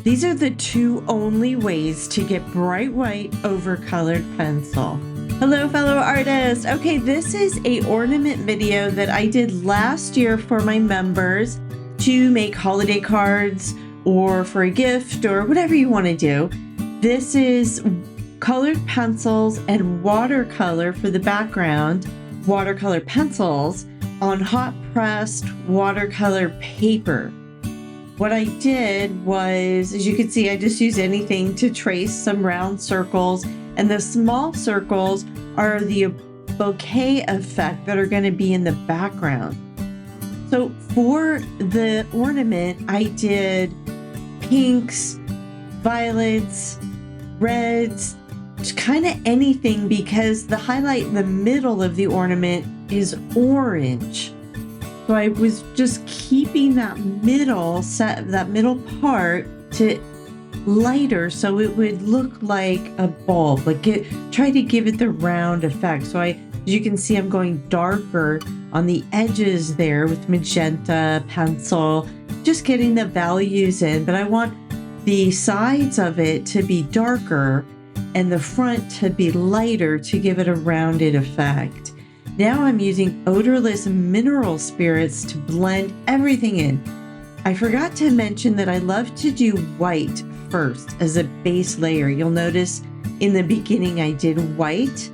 These are the two only ways to get bright white over colored pencil. Hello, fellow artists. Okay, this is a ornament video that I did last year for my members to make holiday cards or for a gift or whatever you want to do. This is colored pencils and watercolor for the background, watercolor pencils on hot pressed watercolor paper. What I did was, as you can see, I just used anything to trace some round circles, and the small circles are the bokeh effect that are going to be in the background. So for the ornament, I did pinks, violets, reds, kind of anything, because the highlight in the middle of the ornament is orange. So I was just keeping that middle part to lighter, so it would look like a bulb, try to give it the round effect. So as you can see, I'm going darker on the edges there with magenta pencil, just getting the values in, but I want the sides of it to be darker and the front to be lighter to give it a rounded effect. Now I'm using odorless mineral spirits to blend everything in. I forgot to mention that I love to do white first as a base layer. You'll notice in the beginning I did white,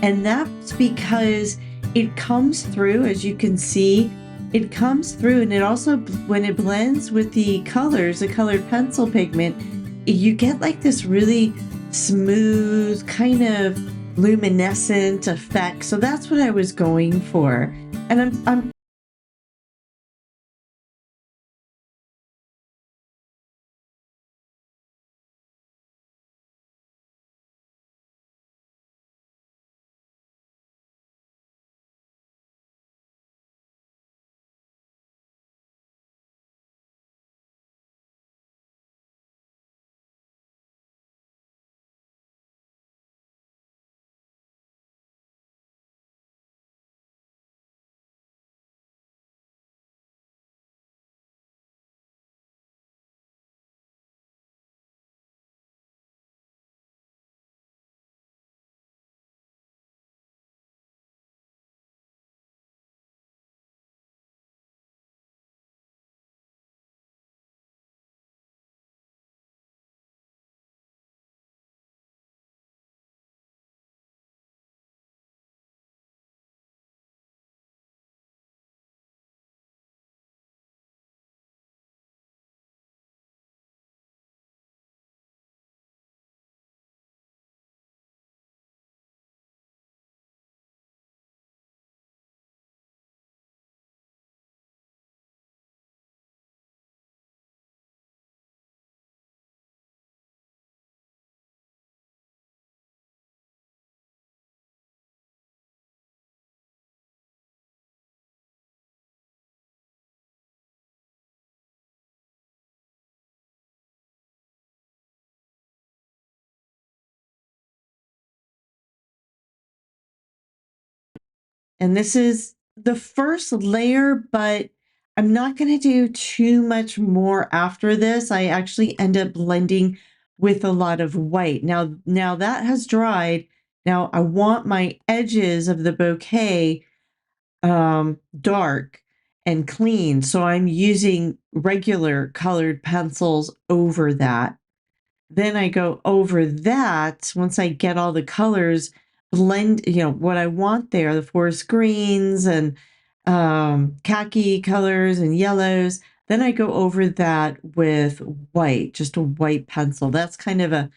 and that's because it comes through, as you can see, it comes through, and it also, when it blends with the colors, the colored pencil pigment, you get like this really smooth kind of luminescent effect. So that's what I was going for. And I'm and this is the first layer, but I'm not going to do too much more after this. I actually end up blending with a lot of white. Now that has dried. Now I want my edges of the bouquet dark and clean. So I'm using regular colored pencils over that. Then I go over that once I get all the colors blend, what I want there, the forest greens and khaki colors and yellows. Then I go over that with white, just a white pencil. That's kind of a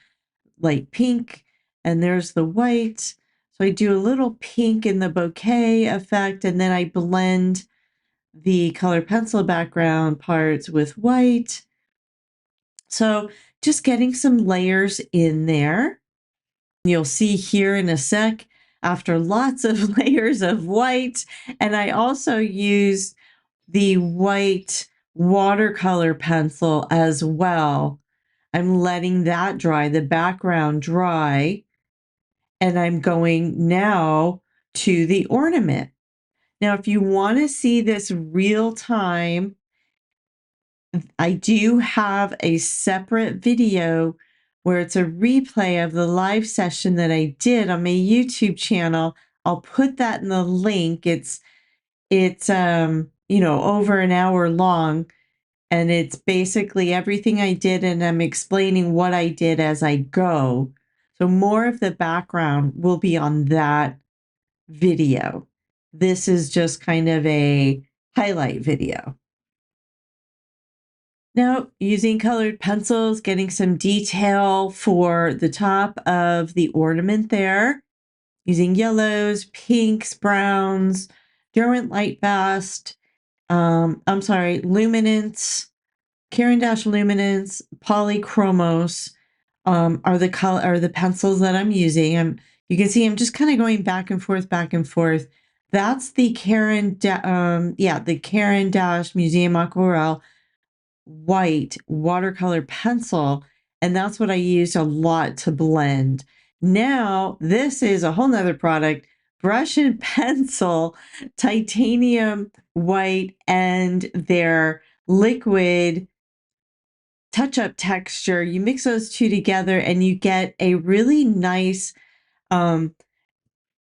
light pink, and there's the white. So I do a little pink in the bouquet effect, and then I blend the colored pencil background parts with white. So just getting some layers in there. You'll see here in a sec, after lots of layers of white, and I also use the white watercolor pencil as well. I'm letting that dry, the background dry, and I'm going now to the ornament. Now, if you want to see this real time, I do have a separate video where it's a replay of the live session that I did on my YouTube channel. I'll put that in the link. It's you know, over an hour long, and it's basically everything I did, and I'm explaining what I did as I go. So more of the background will be on that video. This is just kind of a highlight video. Now, using colored pencils, getting some detail for the top of the ornament there, using yellows, pinks, browns, Derwent Light Fast, Luminance, Caran Luminance, Polychromos are the pencils that I'm using. You can see I'm just kind of going back and forth, back and forth. That's the the Caran Museum Aquarelle white watercolor pencil, and that's what I used a lot to blend. Now, this is a whole nother product, brush and pencil, titanium white, and their liquid touch-up texture. You mix those two together and you get a really nice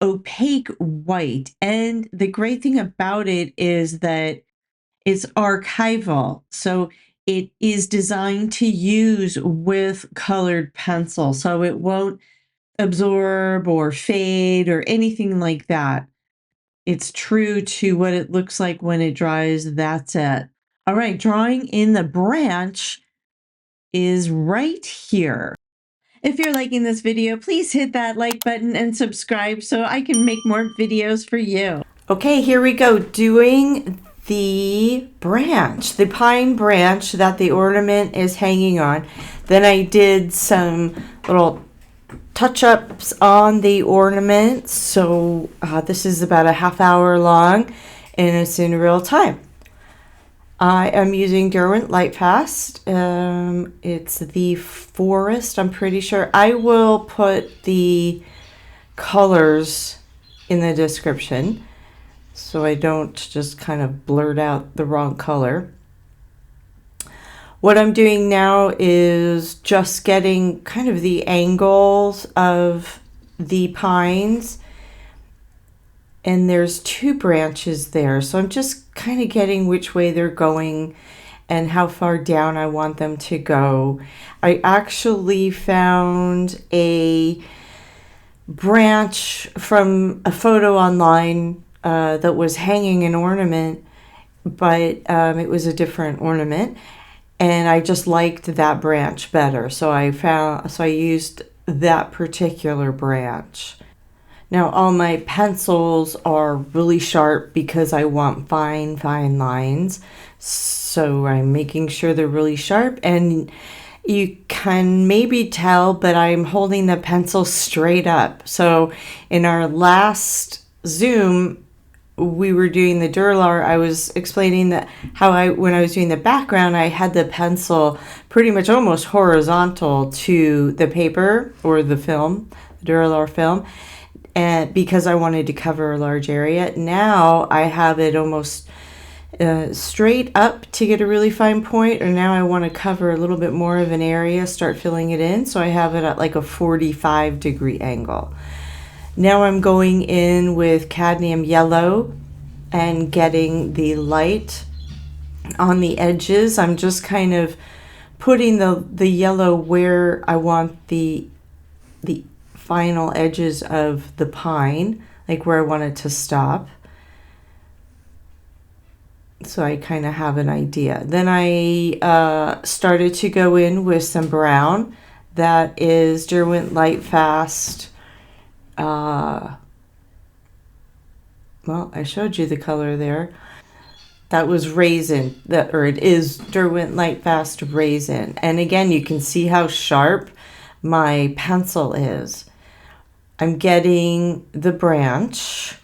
opaque white. And the great thing about it is that it's archival. So it is designed to use with colored pencil. So it won't absorb or fade or anything like that. It's true to what it looks like when it dries. That's it. All right, drawing in the branch is right here. If you're liking this video, please hit that like button and subscribe so I can make more videos for you. Okay, here we go, doing the branch, the pine branch that the ornament is hanging on. Then I did some little touch-ups on the ornament. So this is about a half hour long and it's in real time. I am using Derwent Lightfast. It's the forest, I'm pretty sure. I will put the colors in the description so I don't just kind of blurt out the wrong color. What I'm doing now is just getting kind of the angles of the pines. And there's two branches there, so I'm just kind of getting which way they're going and how far down I want them to go. I actually found a branch from a photo online that was hanging an ornament, but it was a different ornament, and I just liked that branch better. So I used that particular branch. Now all my pencils are really sharp because I want fine lines. So I'm making sure they're really sharp, and you can maybe tell, but I'm holding the pencil straight up. So in our last Zoom, we were doing the Duralar. I was explaining that when I was doing the background, I had the pencil pretty much almost horizontal to the paper or the film, the Duralar film. And because I wanted to cover a large area, now I have it almost straight up to get a really fine point, or now I want to cover a little bit more of an area, start filling it in, so I have it at like a 45-degree angle. Now I'm going in with cadmium yellow and getting the light on the edges. I'm just kind of putting the yellow where I want the final edges of the pine, like where I want it to stop. So I kind of have an idea. Then I started to go in with some brown. That is Derwent Lightfast. Well, I showed you the color there. That was Raisin, it is Derwent Lightfast Raisin. And again, you can see how sharp my pencil is. I'm getting the branch,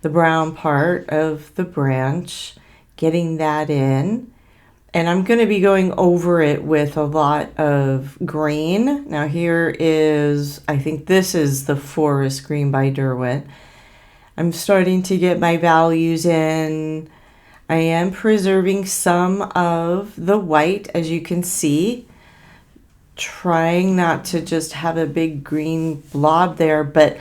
the brown part of the branch, getting that in. And I'm going to be going over it with a lot of green. Now here is, I think this is the forest green by Derwent. I'm starting to get my values in. I am preserving some of the white, as you can see, trying not to just have a big green blob there, but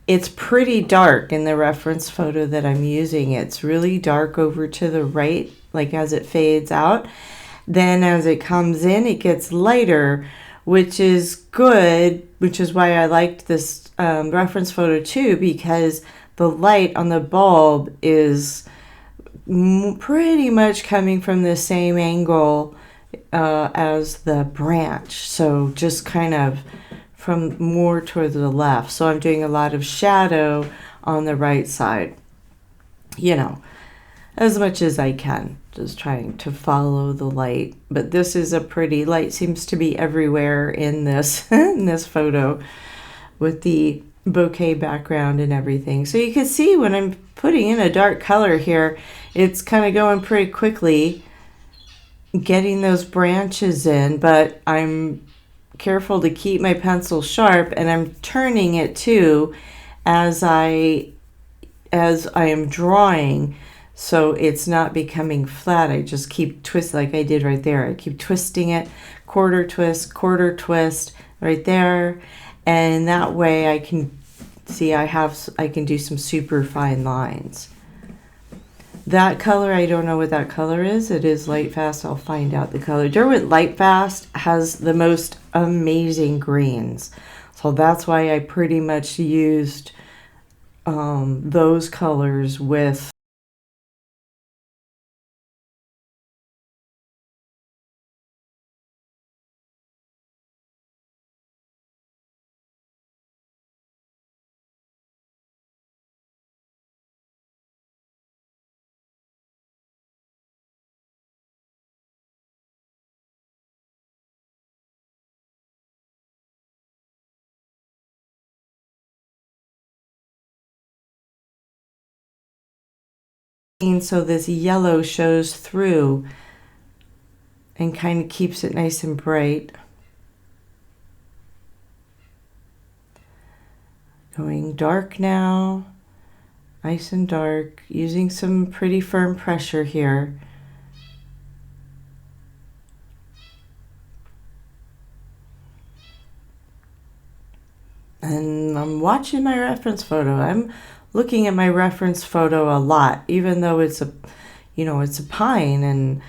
it's pretty dark in the reference photo that I'm using. It's really dark over to the right, like as it fades out. Then as it comes in, it gets lighter, which is good, which is why I liked this reference photo too, because the light on the bulb is pretty much coming from the same angle as the branch. So just kind of from more toward the left. So I'm doing a lot of shadow on the right side, you know, as much as I can, just trying to follow the light. But this is a pretty light, seems to be everywhere in this in this photo with the bokeh background and everything. So you can see when I'm putting in a dark color here, it's kind of going pretty quickly, getting those branches in, but I'm careful to keep my pencil sharp, and I'm turning it too as I am drawing, so it's not becoming flat. I just keep twisting like I did right there. I keep twisting it, quarter twist right there, and that way I can see I can do some super fine lines. That color, I don't know what that color is. It is Light Fast. I'll find out the color. Derwent Light Fast has the most amazing greens. So that's why I pretty much used those colors with so this yellow shows through and kind of keeps it nice and bright. Going dark now, nice and dark, using some pretty firm pressure here. And I'm watching my reference photo. I'm looking at my reference photo a lot, even though it's a, you know, it's a pine, and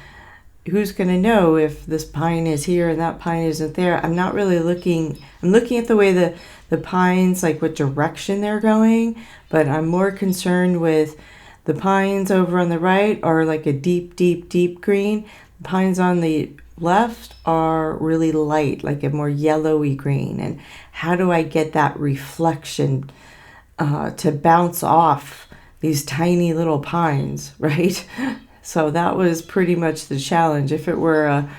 who's going to know if this pine is here and that pine isn't there. I'm not really looking, I'm looking at the way the pines, like what direction they're going, but I'm more concerned with the pines over on the right are like a deep, deep, deep green. The pines on the left are really light, like a more yellowy green. And how do I get that reflection to bounce off these tiny little pines, right? So that was pretty much the challenge. If it were a,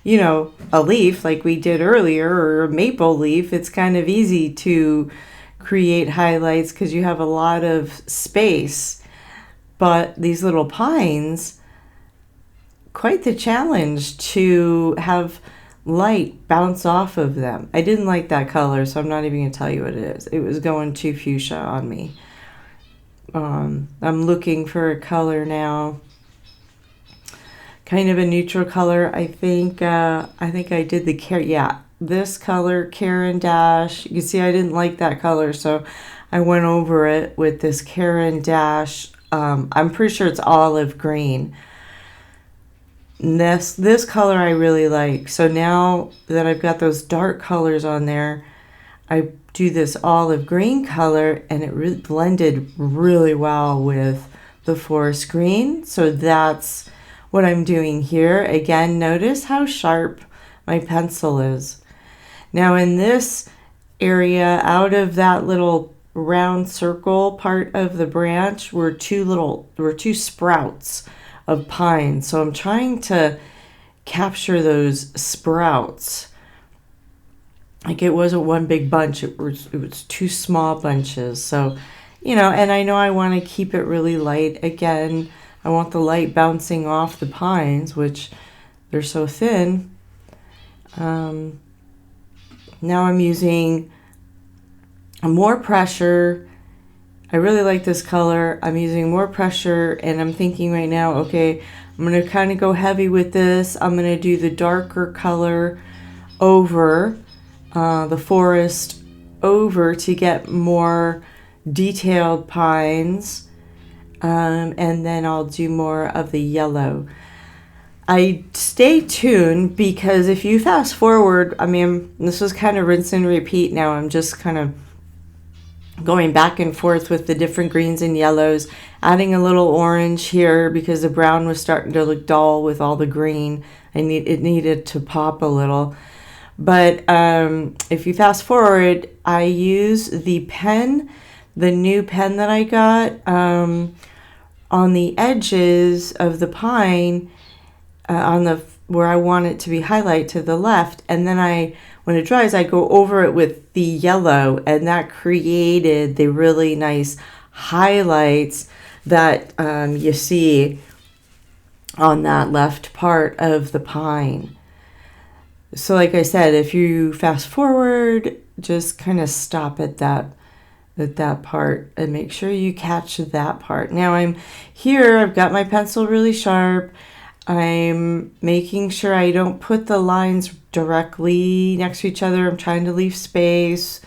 you know, a leaf like we did earlier, or a maple leaf, it's kind of easy to create highlights because you have a lot of space. But these little pines, quite the challenge to have light bounce off of them. I didn't like that color, so I'm not even going to tell you what it is. It was going too fuchsia on me. I'm looking for a color now, kind of a neutral color. I think I did the this color, Caran Dash. You can see I didn't like that color, so I went over it with this Caran Dash. I'm pretty sure it's olive green. This color I really like. So now that I've got those dark colors on there, I do this olive green color, and it really blended really well with the forest green. So that's what I'm doing here. Again, notice how sharp my pencil is. Now in this area, out of that little round circle part of the branch were two sprouts of pine. So I'm trying to capture those sprouts. Like it wasn't one big bunch, it was two small bunches. So, you know, and I know I want to keep it really light. Again, I want the light bouncing off the pines, which they're so thin. Now I'm using more pressure I really like this color. I'm using more pressure, and I'm thinking right now, okay, I'm going to kind of go heavy with this. I'm going to do the darker color over the forest over to get more detailed pines, and then I'll do more of the yellow. I stay tuned because if you fast forward, I mean, this was kind of rinse and repeat now. I'm just kind of going back and forth with the different greens and yellows, adding a little orange here because the brown was starting to look dull with all the green. It needed to pop a little. But if you fast forward, I use the pen, the new pen that I got, on the edges of the pine, on the where I want it to be highlight to the left, and then when it dries, I go over it with the yellow, and that created the really nice highlights that you see on that left part of the pine. So like I said, if you fast forward, just kind of stop at that part and make sure you catch that part. Now I'm here, I've got my pencil really sharp. I'm making sure I don't put the lines directly next to each other. I'm trying to leave space,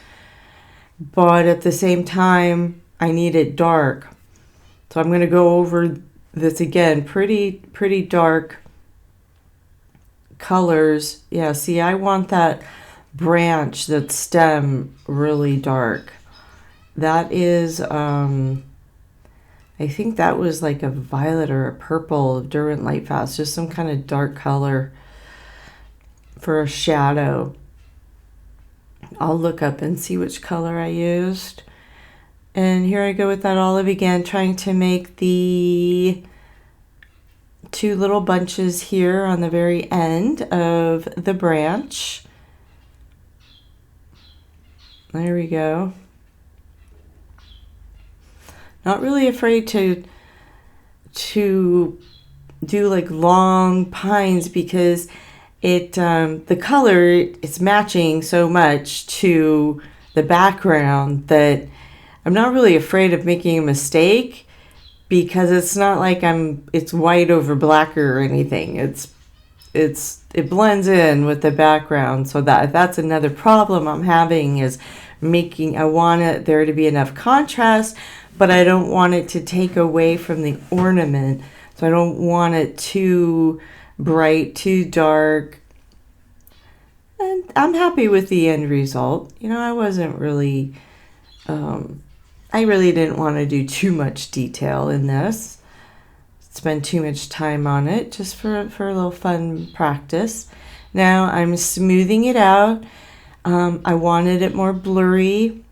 but at the same time, I need it dark. So I'm going to go over this again, pretty dark colors. Yeah, see, I want that branch, that stem really dark. That is, I think that was like a violet or a purple during light fast, just some kind of dark color for a shadow. I'll look up and see which color I used. And here I go with that olive again, trying to make the two little bunches here on the very end of the branch. There we go. Not really afraid to do like long pines because the color is matching so much to the background that I'm not really afraid of making a mistake, because it's not like it's white over black or anything. It blends in with the background. So that's another problem I'm having is I want there to be enough contrast, but I don't want it to take away from the ornament. So I don't want it too bright, too dark. And I'm happy with the end result. You know, I wasn't really, I really didn't want to do too much detail in this. Spend too much time on it, just for a little fun practice. Now I'm smoothing it out. I wanted it more blurry.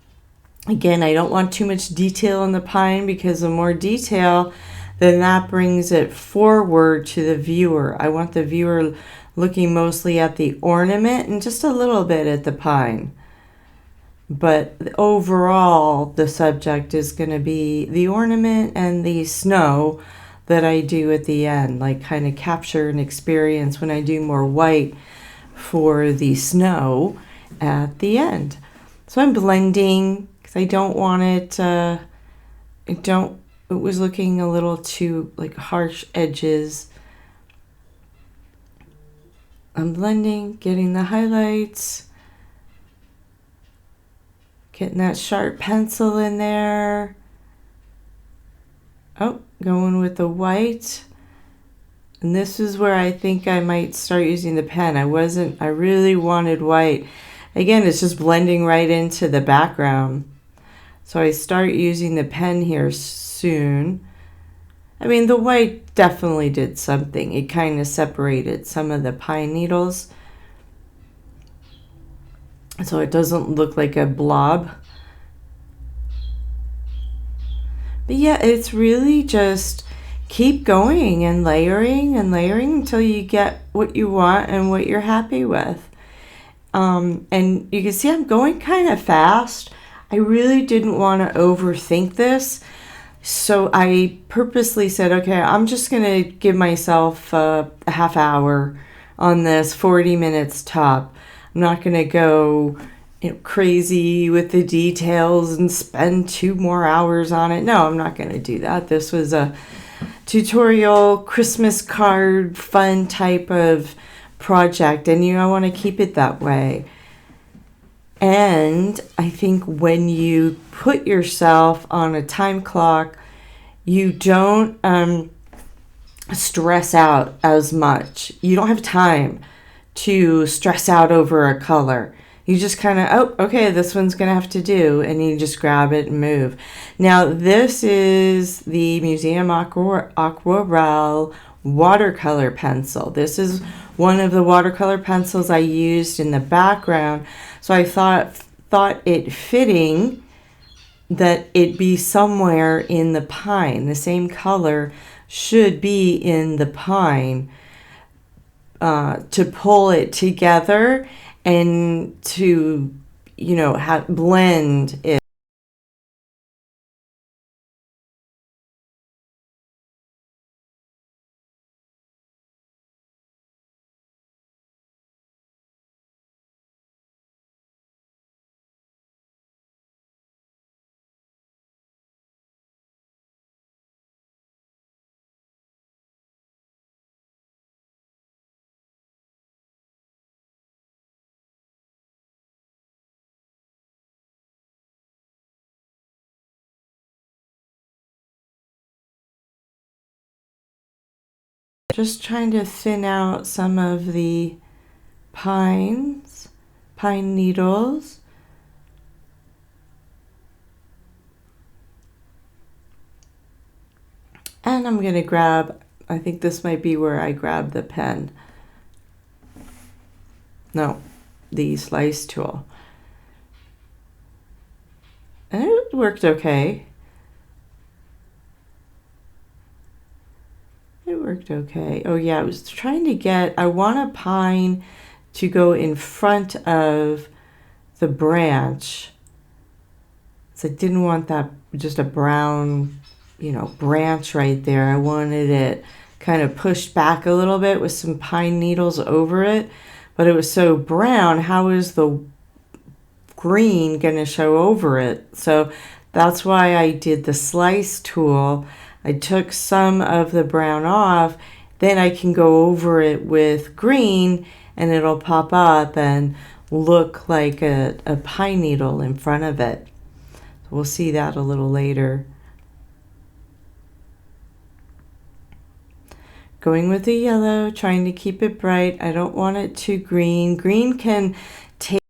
Again, I don't want too much detail in the pine, because the more detail, then that brings it forward to the viewer. I want the viewer looking mostly at the ornament and just a little bit at the pine. But overall, the subject is going to be the ornament and the snow that I do at the end, like kind of capture an experience when I do more white for the snow at the end. So I'm blending because I don't want it, it was looking a little too like harsh edges. I'm blending, getting the highlights, getting that sharp pencil in there. Oh, going with the white. And this is where I think I might start using the pen. I really wanted white. Again, it's just blending right into the background. So I start using the pen here soon. I mean, the white definitely did something. It kind of separated some of the pine needles, so it doesn't look like a blob. But yeah, it's really just keep going and layering until you get what you want and what you're happy with. And you can see I'm going kind of fast. I really didn't want to overthink this. So I purposely said, okay, I'm just going to give myself a half hour on this, 40 minutes top. I'm not going to go crazy with the details and spend 2 more hours on it. No, I'm not going to do that. This was a tutorial Christmas card fun type of project, and I want to keep it that way. And I think when you put yourself on a time clock, you don't stress out as much. You don't have time to stress out over a color. You just kind of, oh, okay, this one's going to have to do, and you just grab it and move. Now, this is the Museum Aquarelle watercolor pencil. This is one of the watercolor pencils I used in the background, so I thought it fitting that it be somewhere in the pine. The same color should be in the pine to pull it together and to, blend it. Just trying to thin out some of the pine needles. And I'm going to grab, I think this might be where I grab the pen. No, the slice tool. And it worked okay. It worked okay. Oh yeah, I was trying to I want a pine to go in front of the branch. So I didn't want that just a brown, branch right there. I wanted it kind of pushed back a little bit with some pine needles over it. But it was so brown, how is the green going to show over it? So that's why I did the slice tool. I took some of the brown off, then I can go over it with green and it'll pop up and look like a pine needle in front of it. So we'll see that a little later. Going with the yellow, trying to keep it bright. I don't want it too green. Green can take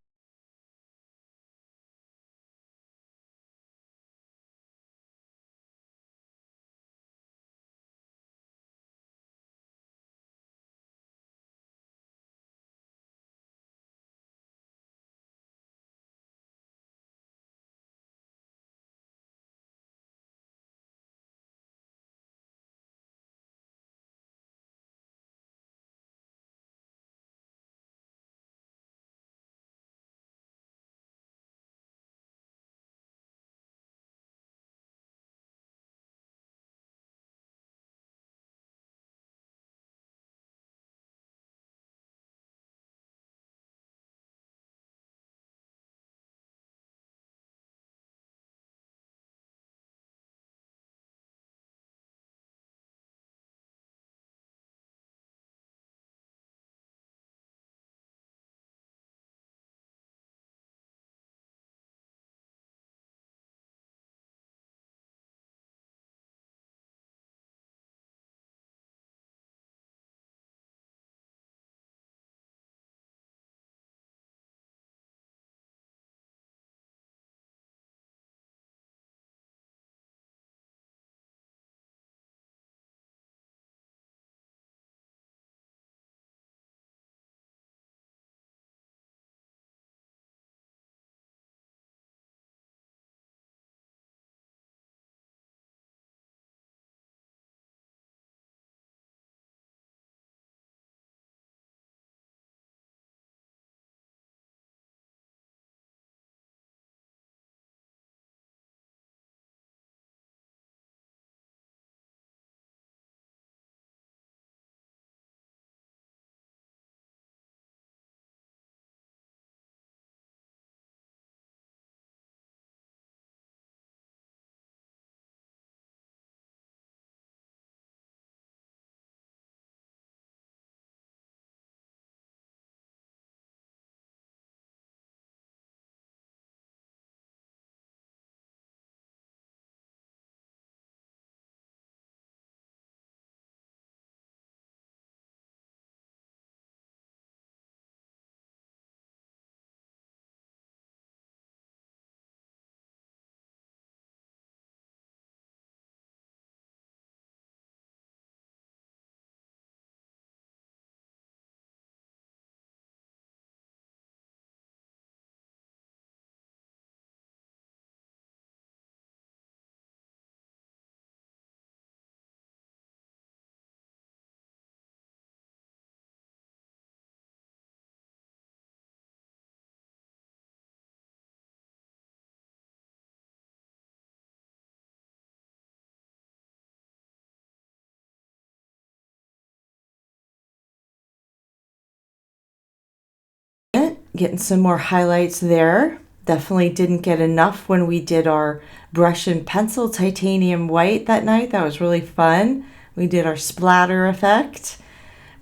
getting some more highlights there. Definitely didn't get enough when we did our brush and pencil titanium white that night. That was really fun. We did our splatter effect,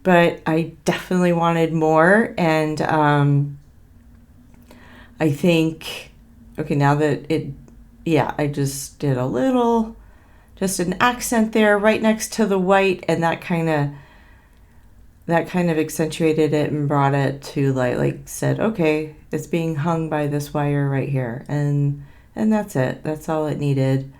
but I definitely wanted more. And I think, okay, now that I just did a little, just an accent there right next to the white, and that kind of accentuated it and brought it to like said, okay, it's being hung by this wire right here, and that's it. That's all it needed.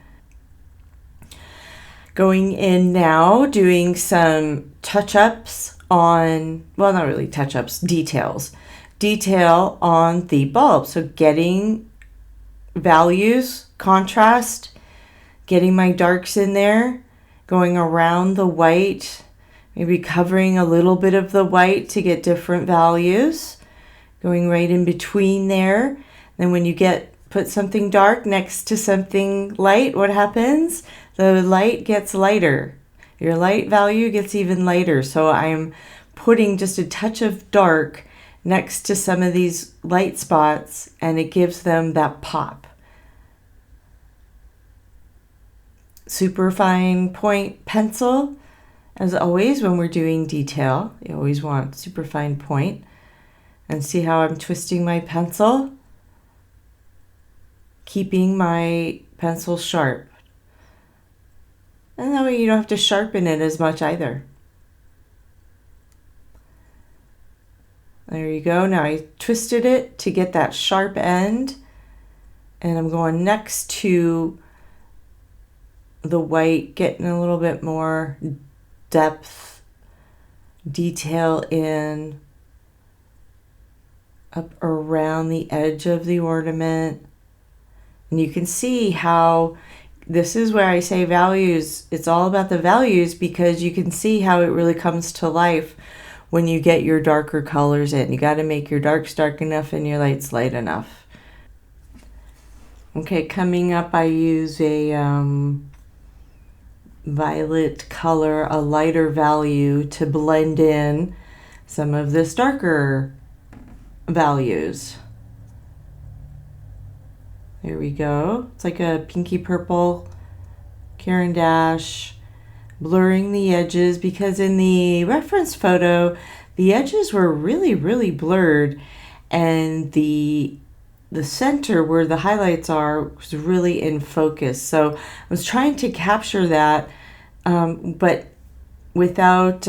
Going in now, doing some touch-ups on, well, not really touch-ups, detail on the bulb. So getting values, contrast, getting my darks in there, going around the white, maybe covering a little bit of the white to get different values, going right in between there. Then when you put something dark next to something light, what happens? The light gets lighter. Your light value gets even lighter. So I'm putting just a touch of dark next to some of these light spots, and it gives them that pop. Super fine point pencil. As always, when we're doing detail, you always want super fine point. And see how I'm twisting my pencil? Keeping my pencil sharp. And that way you don't have to sharpen it as much either. There you go. Now I twisted it to get that sharp end. And I'm going next to the white, getting a little bit more depth, detail in up around the edge of the ornament. And you can see how this is where I say values. It's all about the values, because you can see how it really comes to life when you get your darker colors in. You got to make your darks dark enough and your lights light enough. Okay, coming up, I use a violet color, a lighter value, to blend in some of this darker values. There we go. It's like a pinky purple Caran dash, blurring the edges, because in the reference photo the edges were really, really blurred, and the center where the highlights are was really in focus. So I was trying to capture that, but without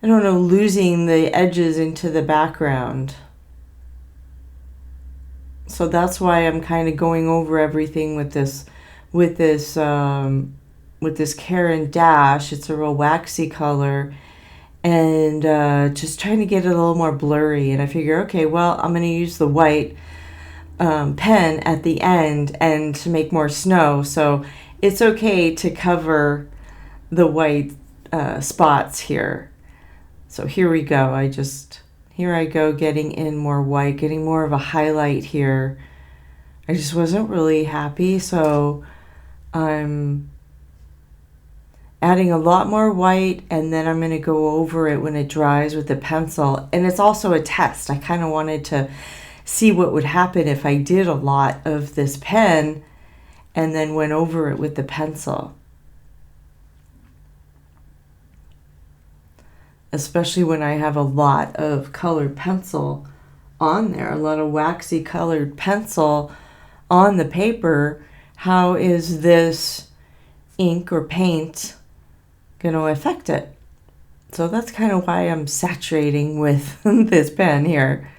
losing the edges into the background. So that's why I'm kind of going over everything with this Caran dash. It's a real waxy color, and just trying to get it a little more blurry. And I figure, okay, well, I'm going to use the white pen at the end and to make more snow. So it's okay to cover the white spots here. So here we go. Here I go, getting in more white, getting more of a highlight here. I just wasn't really happy, so I'm adding a lot more white, and then I'm going to go over it when it dries with the pencil. And it's also a test. I kind of wanted to see what would happen if I did a lot of this pen and then went over it with the pencil. Especially when I have a lot of colored pencil on there, a lot of waxy colored pencil on the paper. How is this ink or paint going to affect it? So that's kind of why I'm saturating with this pen here.